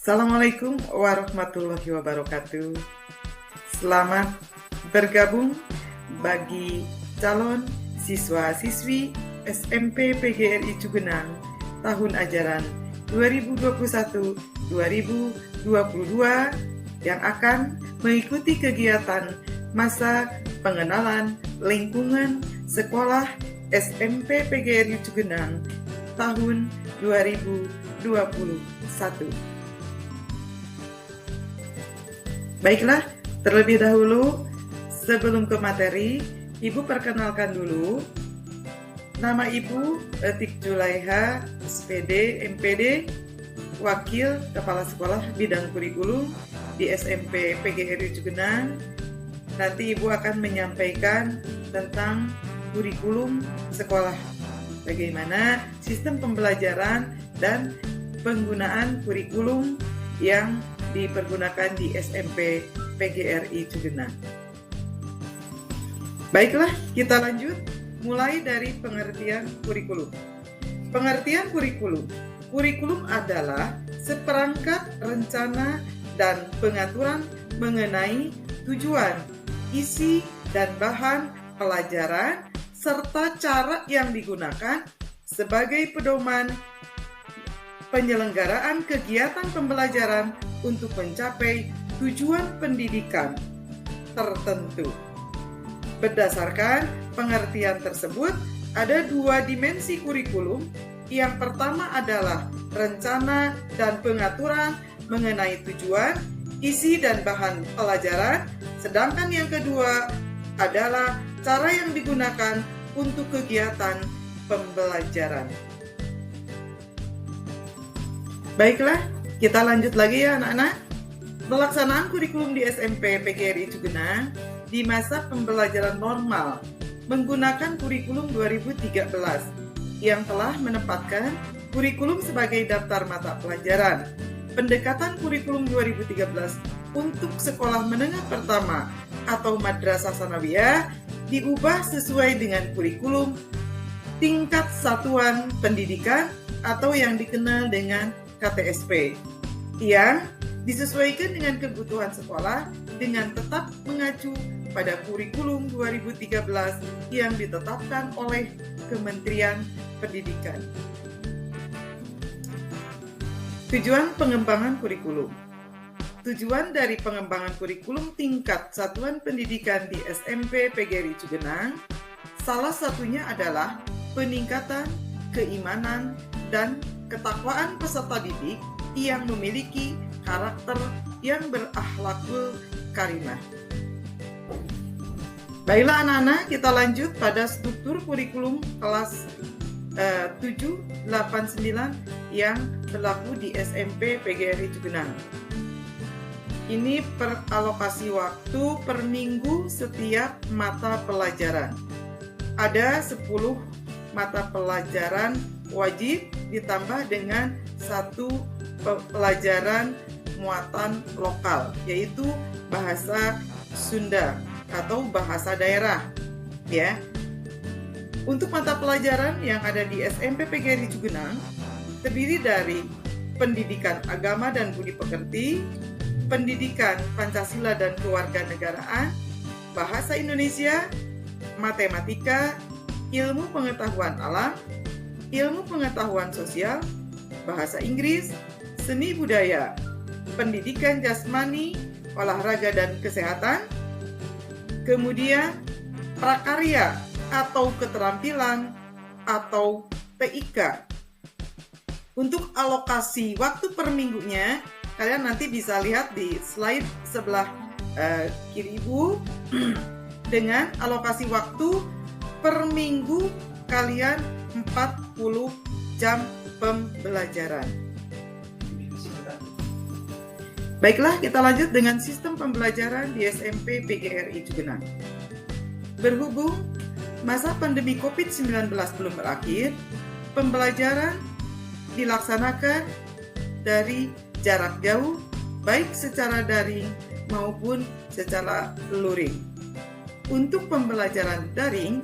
Assalamualaikum warahmatullahi wabarakatuh. Selamat bergabung bagi calon siswa-siswi SMP PGRI Cugenang tahun ajaran 2021-2022 yang akan mengikuti kegiatan masa pengenalan lingkungan sekolah SMP PGRI Cugenang tahun 2021. Baiklah, terlebih dahulu sebelum ke materi, Ibu perkenalkan dulu. Nama Ibu Etik Julaiha, SPD, MPD, Wakil Kepala Sekolah Bidang Kurikulum di SMP PGRI Cugenang. Nanti Ibu akan menyampaikan tentang kurikulum sekolah, bagaimana sistem pembelajaran dan penggunaan kurikulum yang dipergunakan di SMP PGRI Cugenang. Baiklah, kita lanjut mulai dari pengertian kurikulum. Pengertian kurikulum. Kurikulum adalah seperangkat rencana dan pengaturan mengenai tujuan, isi, dan bahan pelajaran serta cara yang digunakan sebagai pedoman penyelenggaraan kegiatan pembelajaran untuk mencapai tujuan pendidikan tertentu. Berdasarkan pengertian tersebut, ada dua dimensi kurikulum. Yang pertama adalah rencana dan pengaturan mengenai tujuan, isi, dan bahan pelajaran, sedangkan yang kedua adalah cara yang digunakan untuk kegiatan pembelajaran. Baiklah, kita lanjut lagi ya anak-anak. Pelaksanaan kurikulum di SMP PGRI Cugenang di masa pembelajaran normal menggunakan kurikulum 2013 yang telah menempatkan kurikulum sebagai daftar mata pelajaran. Pendekatan kurikulum 2013 untuk sekolah menengah pertama atau madrasah sanawiyah diubah sesuai dengan kurikulum tingkat satuan pendidikan atau yang dikenal dengan KTSP yang disesuaikan dengan kebutuhan sekolah dengan tetap mengacu pada kurikulum 2013 yang ditetapkan oleh Kementerian Pendidikan. Tujuan pengembangan kurikulum. Tujuan dari pengembangan kurikulum tingkat satuan pendidikan di SMP PGRI Cugenang salah satunya adalah peningkatan keimanan dan ketakwaan peserta didik yang memiliki karakter yang berakhlakul karimah. Baiklah anak-anak, kita lanjut pada struktur kurikulum kelas 7, 8, 9 yang berlaku di SMP PGRI Cugenang. Ini per alokasi waktu per minggu setiap mata pelajaran. Ada 10 mata pelajaran wajib ditambah dengan 1 pelajaran muatan lokal, yaitu bahasa Sunda atau bahasa daerah, ya. Untuk mata pelajaran yang ada di SMP PGRI Cugenang terdiri dari pendidikan agama dan budi pekerti, pendidikan Pancasila dan kewarganegaraan, bahasa Indonesia, matematika, ilmu pengetahuan alam, ilmu pengetahuan sosial, bahasa Inggris, seni budaya, pendidikan jasmani, olahraga dan kesehatan, kemudian prakarya atau keterampilan atau TIK. Untuk alokasi waktu per minggunya, kalian nanti bisa lihat di slide sebelah kiri Ibu dengan alokasi waktu per minggu kalian 40 jam pembelajaran. Baiklah, kita lanjut dengan sistem pembelajaran di SMP PGRI Cugenang. Berhubung masa pandemi COVID-19 belum berakhir, pembelajaran dilaksanakan dari jarak jauh, baik secara daring maupun secara luring. Untuk pembelajaran daring,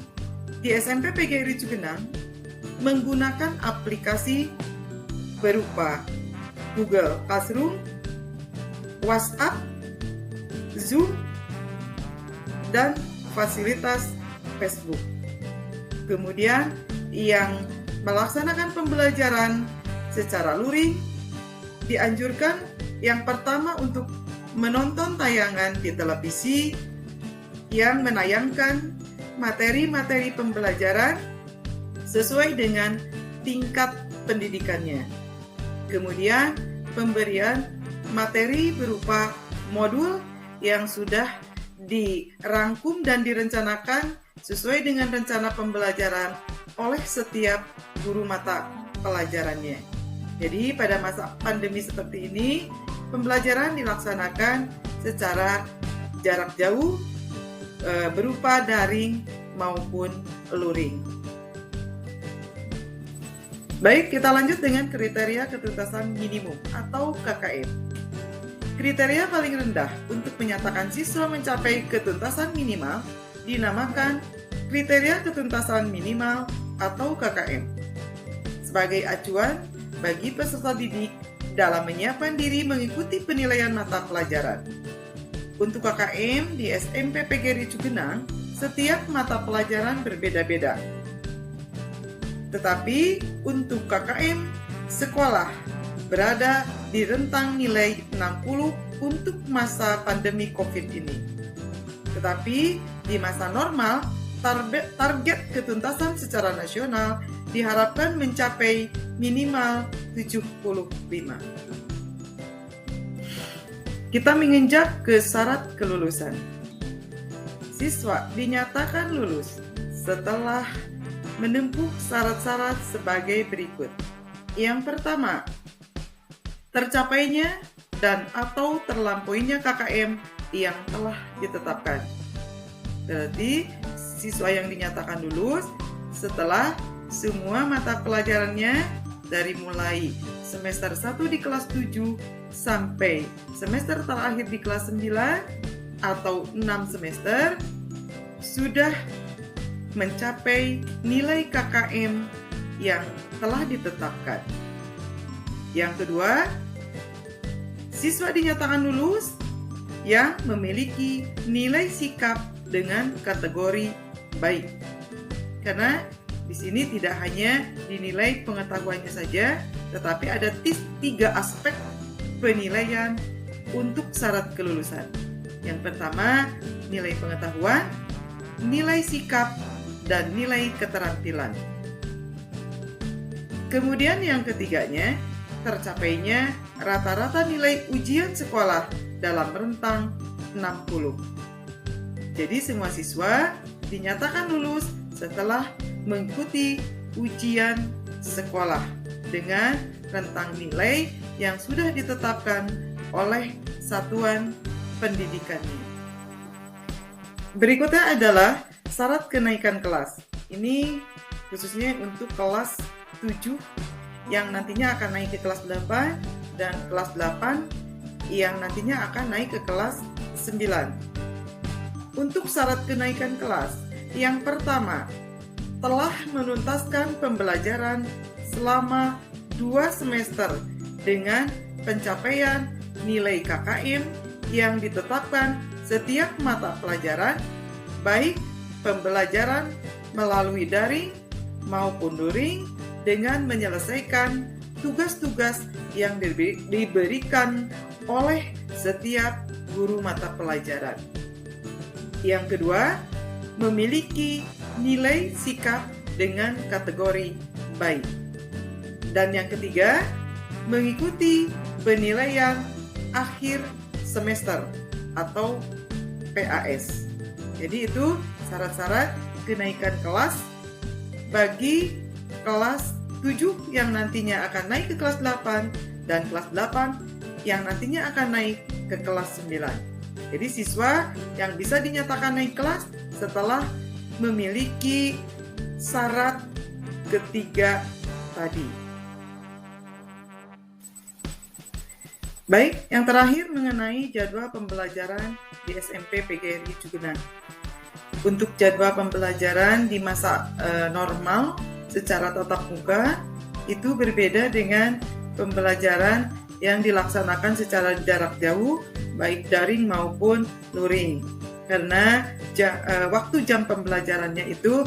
di SMP PGRI Cugenang menggunakan aplikasi berupa Google Classroom, WhatsApp, Zoom, dan fasilitas Facebook. Kemudian yang melaksanakan pembelajaran secara luring dianjurkan yang pertama untuk menonton tayangan di televisi yang menayangkan materi-materi pembelajaran sesuai dengan tingkat pendidikannya. Kemudian pemberian materi berupa modul yang sudah dirangkum dan direncanakan sesuai dengan rencana pembelajaran oleh setiap guru mata pelajarannya. Jadi pada masa pandemi seperti ini, pembelajaran dilaksanakan secara jarak jauh berupa daring maupun luring. Baik, kita lanjut dengan kriteria ketuntasan minimum atau KKM. Kriteria paling rendah untuk menyatakan siswa mencapai ketuntasan minimal dinamakan kriteria ketuntasan minimal atau KKM. Sebagai acuan bagi peserta didik dalam menyiapkan diri mengikuti penilaian mata pelajaran. Untuk KKM di SMP PGRI Cugenang, setiap mata pelajaran berbeda-beda. Tetapi untuk KKM sekolah berada di rentang nilai 60 untuk masa pandemi COVID ini. Tetapi di masa normal, target ketuntasan secara nasional diharapkan mencapai minimal 75. Kita menginjak ke syarat kelulusan. Siswa dinyatakan lulus setelah menempuh syarat-syarat sebagai berikut. Yang pertama, tercapainya dan atau terlampauinya KKM yang telah ditetapkan. Berarti siswa yang dinyatakan lulus setelah semua mata pelajarannya dari mulai semester 1 di kelas 7 sampai semester terakhir di kelas 9 atau 6 semester sudah mencapai nilai KKM yang telah ditetapkan. Yang kedua, siswa dinyatakan lulus yang memiliki nilai sikap dengan kategori baik. Karena di sini tidak hanya dinilai pengetahuannya saja, tetapi ada 3 aspek penilaian untuk syarat kelulusan. Yang pertama, nilai pengetahuan, nilai sikap, dan nilai keterampilan. Kemudian yang ketiganya, tercapainya rata-rata nilai ujian sekolah dalam rentang 60. Jadi semua siswa dinyatakan lulus setelah mengikuti ujian sekolah dengan rentang nilai yang sudah ditetapkan oleh satuan pendidikannya. Berikutnya adalah syarat kenaikan kelas. Ini khususnya untuk kelas 7 yang nantinya akan naik ke kelas 8 dan kelas 8 yang nantinya akan naik ke kelas 9. Untuk syarat kenaikan kelas, yang pertama, telah menuntaskan pembelajaran selama 2 semester dengan pencapaian nilai KKM yang ditetapkan setiap mata pelajaran, baik pembelajaran melalui daring maupun luring dengan menyelesaikan tugas-tugas yang diberikan oleh setiap guru mata pelajaran. Yang kedua, memiliki nilai sikap dengan kategori baik. Dan yang ketiga, mengikuti penilaian akhir semester atau PAS. Jadi itu syarat-syarat kenaikan kelas bagi kelas 7 yang nantinya akan naik ke kelas 8 dan kelas 8 yang nantinya akan naik ke kelas 9. Jadi siswa yang bisa dinyatakan naik kelas setelah memiliki syarat ketiga tadi. Baik, yang terakhir mengenai jadwal pembelajaran di SMP PGRI Cugenang. Untuk jadwal pembelajaran di masa normal secara tatap muka itu berbeda dengan pembelajaran yang dilaksanakan secara jarak jauh, baik daring maupun luring. Karena waktu jam pembelajarannya itu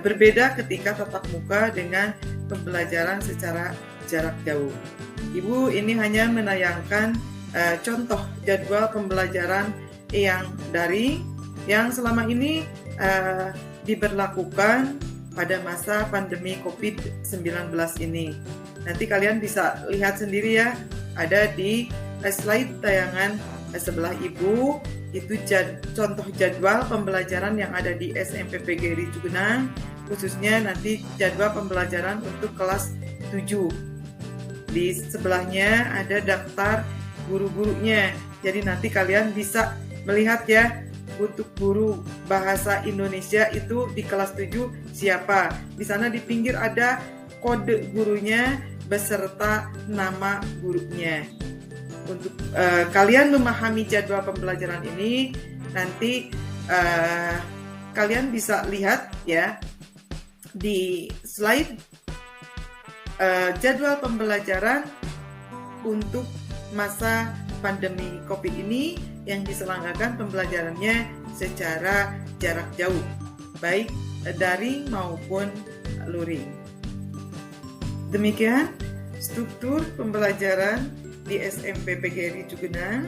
berbeda ketika tatap muka dengan pembelajaran secara jarak jauh. Ibu ini hanya menayangkan contoh jadwal pembelajaran yang daring yang selama ini diberlakukan pada masa pandemi COVID-19 ini. Nanti kalian bisa lihat sendiri ya, ada di slide tayangan sebelah Ibu, itu contoh jadwal pembelajaran yang ada di SMP PGRI Cugenang, khususnya nanti jadwal pembelajaran untuk kelas 7. Di sebelahnya ada daftar guru-gurunya, jadi nanti kalian bisa melihat ya, untuk guru bahasa Indonesia itu di kelas 7 siapa. Di sana di pinggir ada kode gurunya beserta nama gurunya. Untuk kalian memahami jadwal pembelajaran ini, nanti kalian bisa lihat ya di slide jadwal pembelajaran untuk masa pandemi COVID ini yang diselenggarakan pembelajarannya secara jarak jauh, baik daring maupun luring. Demikian struktur pembelajaran di SMP PGRI Cugenang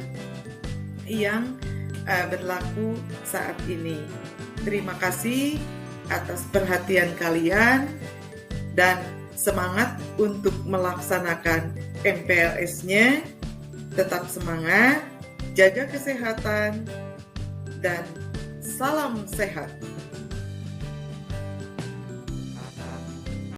yang berlaku saat ini. Terima kasih atas perhatian kalian dan semangat untuk melaksanakan MPLS-nya. Tetap semangat, jaga kesehatan, dan salam sehat.